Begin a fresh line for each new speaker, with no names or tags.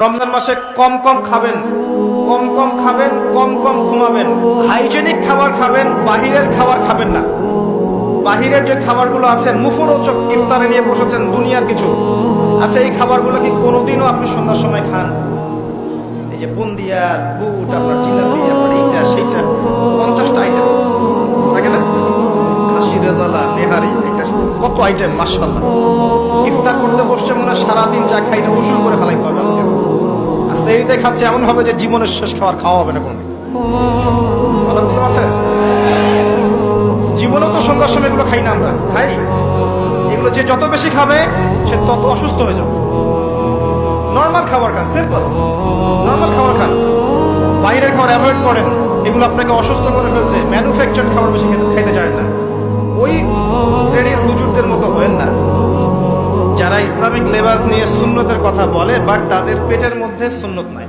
রমজান মাসে কম কম খাবেন, কম কম খাবেন, কম কম ঘুমাবেন, হাইজেনিক খাবার খাবেন, বাহিরের খাবার খাবেন না। বাহিরের যে খাবারগুলো আছে মুখরোচক, ইফতারে নিয়ে বসেছেন দুনিয়ার কিছু, আচ্ছা এই খাবারগুলো কি কোনোদিনও আপনি সন্ধ্যার সময় খান? এই যে বুন্দিয়া, বুট, আপনার জিলাপি, আপনার এইটা সেইটা, 50টা আইটেম থাকে না, খাসি রেজালা, নেহারি, এটা কত আইটেম, মাশাআল্লাহ। ইফতার করতে বসছে মনে হয় সারাদিন যা খাই না উসুল করে ফেলাইতে হবে আজকে। আর সেইতে খাচ্ছে এমন হবে যে জীবনের শেষ খাবার খাওয়া হবে না কোনদিন। কথা বুঝতে পারছেন? জীবনেও তো সন্ধ্যার সময় এগুলো খাই না, আমরা খাই এগুলো। যে যত বেশি খাবে সে তত অসুস্থ হয়ে যাবে। নর্মাল খাবার খান, সিম্পল নর্মাল খাবার খান, বাইরের খাবার অ্যাভয়েড করেন, এগুলো আপনাকে অসুস্থ করে ফেলছে। ম্যানুফ্যাকচার খাবার বেশি খাইতে চায় না। ওই শ্রেণীর হুজুরদের মতো হয়েন না যারা ইসলামিক লেবাস নিয়ে সুন্নতের কথা বলে বাট তাদের পেটের মধ্যে সুন্নত নাই।